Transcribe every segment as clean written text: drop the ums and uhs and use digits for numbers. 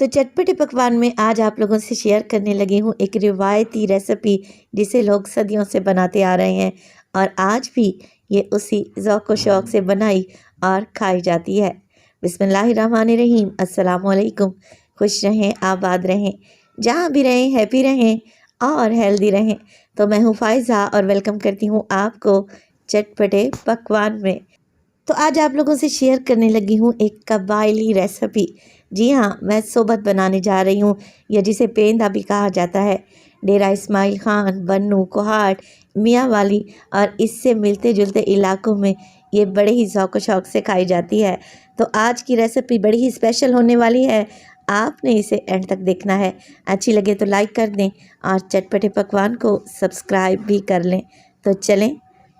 तो चटपटे पकवान में आज आप लोगों से शेयर करने लगी हूँ एक रिवायती रेसिपी जिसे लोग सदियों से बनाते आ रहे हैं और आज भी ये उसी ज़ौक़ व शौक़ से बनाई और खाई जाती है। बिस्मिल्लाहिर्रहमानिर्रहीम, अस्सलाम वालेकुम। खुश रहें, आबाद रहें, जहाँ भी रहें हैप्पी रहें और हेल्दी रहें। तो मैं हूँ फ़ाइज़ा और वेलकम करती हूँ आपको चटपटे पकवान में। तो आज आप लोगों से शेयर करने लगी हूँ एक कबायली रेसिपी। जी हाँ, मैं सोबत बनाने जा रही हूँ, या जिसे पेंदा भी कहा जाता है। डेरा इस्माइल खान, बन्नू, कोहाट, मियांवाली और इससे मिलते जुलते इलाकों में ये बड़े ही ज़ौक़ शौक़ से खाई जाती है। तो आज की रेसिपी बड़ी ही स्पेशल होने वाली है, आपने इसे एंड तक देखना है। अच्छी लगे तो लाइक कर दें और चटपटे पकवान को सब्सक्राइब भी कर लें। तो चलें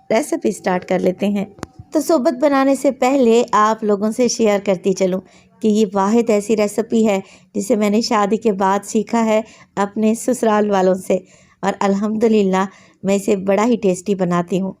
रेसिपी स्टार्ट कर लेते हैं। तो सोबत बनाने से पहले आप लोगों से शेयर करती चलूं कि ये वाहिद ऐसी रेसिपी है जिसे मैंने शादी के बाद सीखा है अपने ससुराल वालों से, और अल्हम्दुलिल्लाह मैं इसे बड़ा ही टेस्टी बनाती हूँ।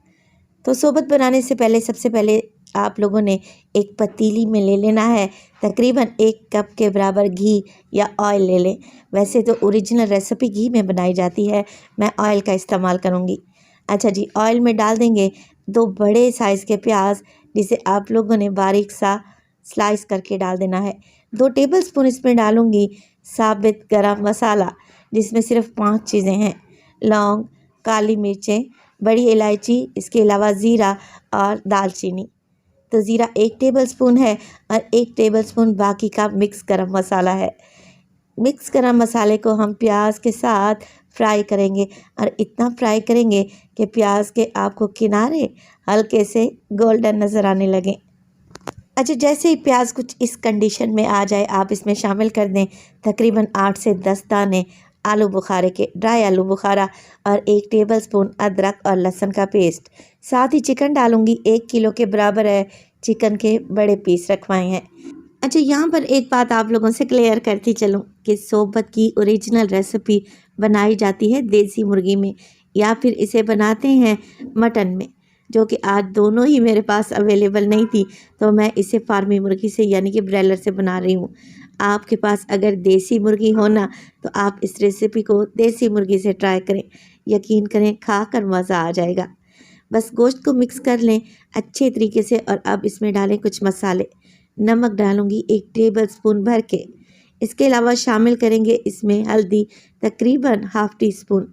तो सोबत बनाने से पहले सबसे पहले आप लोगों ने एक पतीली में ले लेना है तकरीबन 1 कप के बराबर घी या ऑयल ले लें। वैसे तो ओरिजिनल रेसिपी घी में बनाई जाती है, मैं ऑयल का इस्तेमाल करूँगी। अच्छा जी, ऑयल में डाल देंगे 2 बड़े साइज़ के प्याज, जिसे आप लोगों ने बारीक सा स्लाइस करके डाल देना है। 2 टेबलस्पून इसमें डालूंगी साबित गरम मसाला, जिसमें सिर्फ 5 चीज़ें हैं: लौंग, काली मिर्चें, बड़ी इलायची, इसके अलावा ज़ीरा और दालचीनी। तो ज़ीरा 1 टेबलस्पून है और 1 टेबलस्पून बाकी का मिक्स गरम मसाला है। मिक्स गरम मसाले को हम प्याज के साथ फ्राई करेंगे, और इतना फ्राई करेंगे कि प्याज के आपको किनारे हल्के से गोल्डन नज़र आने लगें। अच्छा, जैसे ही प्याज कुछ इस कंडीशन में आ जाए, आप इसमें शामिल कर दें तकरीबन 8 से 10 दाने आलू बुखारे के, ड्राई आलू बुखारा, और 1 टेबलस्पून अदरक और लहसुन का पेस्ट। साथ ही चिकन डालूंगी, 1 किलो के बराबर है, चिकन के बड़े पीस रखवाए हैं। अच्छा, यहाँ पर एक बात आप लोगों से क्लियर करती चलूँ कि सोबत की ओरिजिनल रेसिपी बनाई जाती है देसी मुर्गी में, या फिर इसे बनाते हैं मटन में, जो कि आज दोनों ही मेरे पास अवेलेबल नहीं थी, तो मैं इसे फार्मी मुर्गी से यानी कि ब्रॉयलर से बना रही हूँ। आपके पास अगर देसी मुर्गी हो ना, तो आप इस रेसिपी को देसी मुर्गी से ट्राई करें, यकीन करें खाकर मज़ा आ जाएगा। बस गोश्त को मिक्स कर लें अच्छे तरीके से, और अब इसमें डालें कुछ मसाले। नमक डालूंगी 1 टेबलस्पून भर के, इसके अलावा शामिल करेंगे इसमें हल्दी तकरीबन ½ टीस्पून,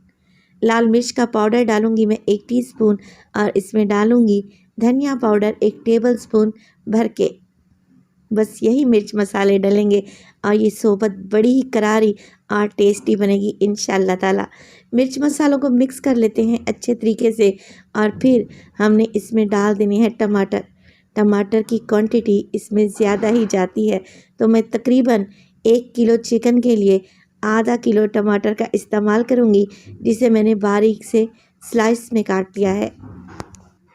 लाल मिर्च का पाउडर डालूंगी मैं 1 टीस्पून, और इसमें डालूंगी धनिया पाउडर 1 टेबलस्पून भर के। बस यही मिर्च मसाले डलेंगे और ये सोबत बड़ी ही करारी और टेस्टी बनेगी इंशाअल्लाह ताला। मिर्च मसालों को मिक्स कर लेते हैं अच्छे तरीके से, और फिर हमने इसमें डाल देने हैं टमाटर। टमाटर की क्वांटिटी इसमें ज़्यादा ही जाती है, तो मैं तकरीबन 1 किलो चिकन के लिए आधा किलो टमाटर का इस्तेमाल करूँगी, जिसे मैंने बारीक से स्लाइस में काट लिया है।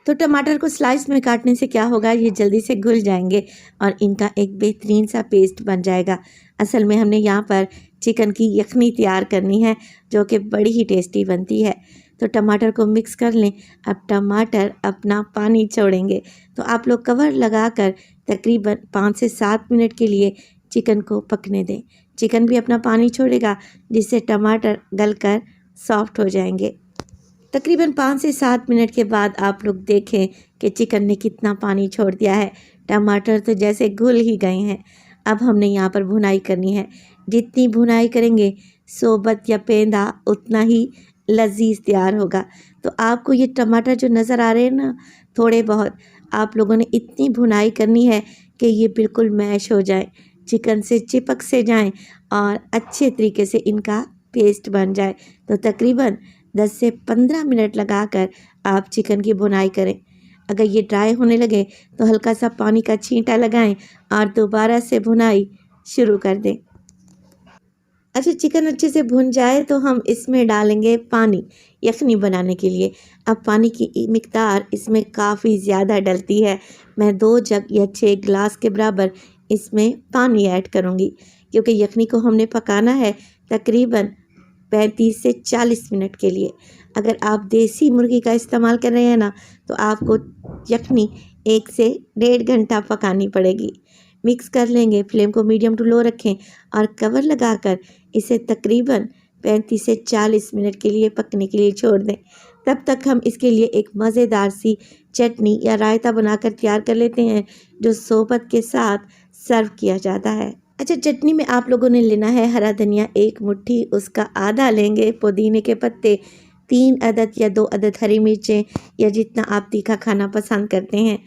तो टमाटर को स्लाइस में काटने से क्या होगा, ये जल्दी से घुल जाएंगे और इनका एक बेहतरीन सा पेस्ट बन जाएगा। असल में हमने यहाँ पर चिकन की यखनी तैयार करनी है, जो कि बड़ी ही टेस्टी बनती है। तो टमाटर को मिक्स कर लें। अब टमाटर अपना पानी छोड़ेंगे, तो आप लोग कवर लगाकर तकरीबन 5 से 7 मिनट के लिए चिकन को पकने दें। चिकन भी अपना पानी छोड़ेगा, जिससे टमाटर गलकर सॉफ्ट हो जाएंगे। तकरीबन 5 से 7 मिनट के बाद आप लोग देखें कि चिकन ने कितना पानी छोड़ दिया है, टमाटर तो जैसे घुल ही गए हैं। अब हमने यहाँ पर भुनाई करनी है। जितनी भुनाई करेंगे सोबत या पेंदा उतना ही लजीज तैयार होगा। तो आपको ये टमाटर जो नज़र आ रहे हैं ना, थोड़े बहुत, आप लोगों ने इतनी भुनाई करनी है कि ये बिल्कुल मैश हो जाए, चिकन से चिपक से जाएं और अच्छे तरीके से इनका पेस्ट बन जाए। तो तकरीबन 10 से 15 मिनट लगाकर आप चिकन की भुनाई करें। अगर ये ड्राई होने लगे तो हल्का सा पानी का छींटा लगाएं और दोबारा से भुनाई शुरू कर दें। अच्छा, चिकन अच्छे से भुन जाए तो हम इसमें डालेंगे पानी यखनी बनाने के लिए। अब पानी की मिकदार इसमें काफ़ी ज़्यादा डलती है। मैं 2 जग या 6 गिलास के बराबर इसमें पानी ऐड करूँगी, क्योंकि यखनी को हमने पकाना है तकरीबन 35 से 40 मिनट के लिए। अगर आप देसी मुर्गी का इस्तेमाल कर रहे हैं ना, तो आपको यखनी 1 से 1.5 घंटा पकानी पड़ेगी। मिक्स कर लेंगे। फ्लेम को मीडियम टू लो रखें और कवर लगाकर इसे तकरीबन 35 से 40 मिनट के लिए पकने के लिए छोड़ दें। तब तक हम इसके लिए एक मज़ेदार सी चटनी या रायता बनाकर तैयार कर लेते हैं, जो सोबत के साथ सर्व किया जाता है। अच्छा, चटनी में आप लोगों ने लेना है हरा धनिया 1 मुट्ठी, उसका आधा लेंगे, पुदीने के पत्ते 3 अदद या 2 अदद हरी मिर्चें या जितना आप तीखा खाना पसंद करते हैं,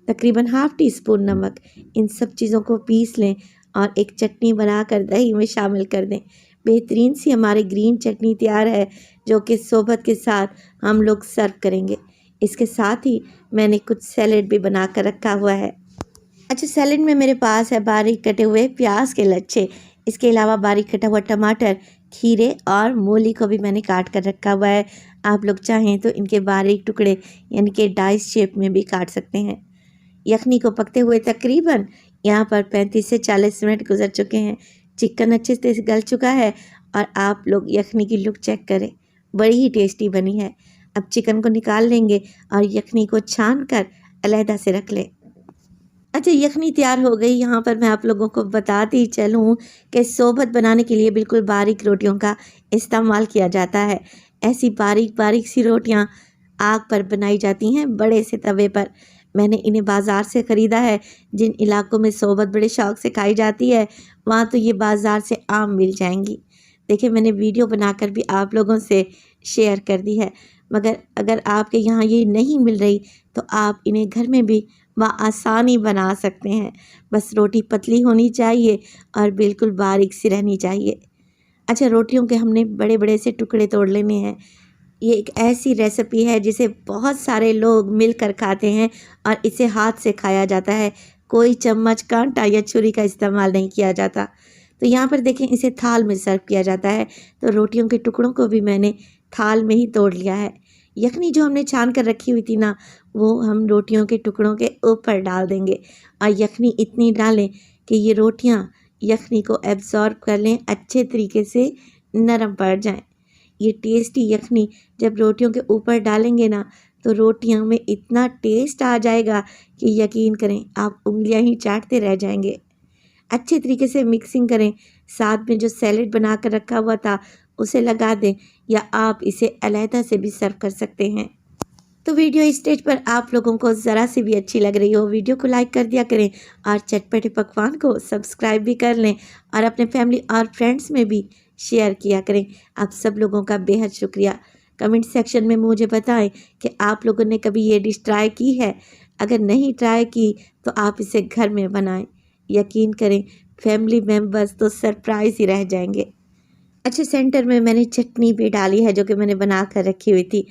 तकरीबन हाफ़ टी स्पून नमक। इन सब चीज़ों को पीस लें और एक चटनी बनाकर दही में शामिल कर दें। बेहतरीन सी हमारी ग्रीन चटनी तैयार है, जो कि सोबत के साथ हम लोग सर्व करेंगे। इसके साथ ही मैंने कुछ सैलेड भी बना कर रखा हुआ है। अच्छा, सैलेड में मेरे पास है बारीक कटे हुए प्याज के लच्छे, इसके अलावा बारीक कटा हुआ टमाटर, खीरे और मूली को भी मैंने काट कर रखा हुआ है। आप लोग चाहें तो इनके बारीक टुकड़े यानी कि डाइस शेप में भी काट सकते हैं। यखनी को पकते हुए तकरीबन यहाँ पर 35 से 40 मिनट गुजर चुके हैं। चिकन अच्छे से गल चुका है और आप लोग यखनी की लुक चेक करें, बड़ी ही टेस्टी बनी है। अब चिकन को निकाल लेंगे और यखनी को छान कर अलहदा से रख लें। अच्छा, यखनी तैयार हो गई। यहाँ पर मैं आप लोगों को बताती चलूँ कि सोबत बनाने के लिए बिल्कुल बारीक रोटियों का इस्तेमाल किया जाता है। ऐसी बारीक बारीक सी रोटियाँ आग पर बनाई जाती हैं, बड़े से तवे पर। मैंने इन्हें बाज़ार से ख़रीदा है। जिन इलाकों में सोबत बड़े शौक़ से खाई जाती है, वहाँ तो ये बाज़ार से आम मिल जाएंगी। देखिए, मैंने वीडियो बनाकर भी आप लोगों से शेयर कर दी है, मगर अगर आपके यहाँ ये नहीं मिल रही तो आप इन्हें घर में भी आसानी बना सकते हैं। बस रोटी पतली होनी चाहिए और बिल्कुल बारीक सी रहनी चाहिए। अच्छा, रोटियों के हमने बड़े बड़े से टुकड़े तोड़ लेने हैं। ये एक ऐसी रेसिपी है जिसे बहुत सारे लोग मिलकर खाते हैं और इसे हाथ से खाया जाता है। कोई चम्मच, कांटा या छुरी का इस्तेमाल नहीं किया जाता। तो यहाँ पर देखें, इसे थाल में सर्व किया जाता है। तो रोटियों के टुकड़ों को भी मैंने थाल में ही तोड़ लिया है। यखनी जो हमने छान कर रखी हुई थी ना, वो हम रोटियों के टुकड़ों के ऊपर डाल देंगे और यखनी इतनी डालें कि ये रोटियाँ यखनी को एब्जॉर्ब कर लें, अच्छे तरीके से नरम पड़ जाएं। ये टेस्टी यखनी जब रोटियों के ऊपर डालेंगे ना, तो रोटियों में इतना टेस्ट आ जाएगा कि यकीन करें आप उंगलियां ही चाटते रह जाएंगे। अच्छे तरीके से मिक्सिंग करें। साथ में जो सैलेड बना कर रखा हुआ था उसे लगा दें, या आप इसे अलहदा से भी सर्व कर सकते हैं। तो वीडियो इस स्टेज पर आप लोगों को ज़रा सी भी अच्छी लग रही हो, वीडियो को लाइक कर दिया करें और चटपटे पकवान को सब्सक्राइब भी कर लें और अपने फैमिली और फ्रेंड्स में भी शेयर किया करें। आप सब लोगों का बेहद शुक्रिया। कमेंट सेक्शन में मुझे बताएं कि आप लोगों ने कभी ये डिश ट्राई की है। अगर नहीं ट्राई की तो आप इसे घर में बनाएं। यकीन करें, फैमिली मेम्बर्स तो सरप्राइज़ ही रह जाएंगे। अच्छे, सेंटर में मैंने चटनी भी डाली है जो कि मैंने बना कर रखी हुई थी,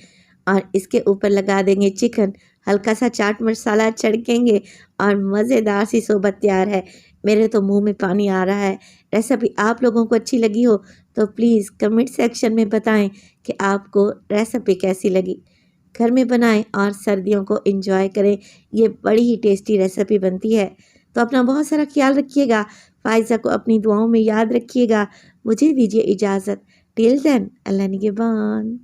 और इसके ऊपर लगा देंगे चिकन, हल्का सा चाट मसाला छिड़केंगे और मज़ेदार सी सोबत तैयार है। मेरे तो मुंह में पानी आ रहा है। रेसिपी आप लोगों को अच्छी लगी हो तो प्लीज़ कमेंट सेक्शन में बताएं कि आपको रेसिपी कैसी लगी। घर में बनाएं और सर्दियों को एंजॉय करें। ये बड़ी ही टेस्टी रेसिपी बनती है। तो अपना बहुत सारा ख्याल रखिएगा। फ़ाइज़ा को अपनी दुआओं में याद रखिएगा। मुझे दीजिए इजाज़त। टिल देन, अल्लाह निगहबान।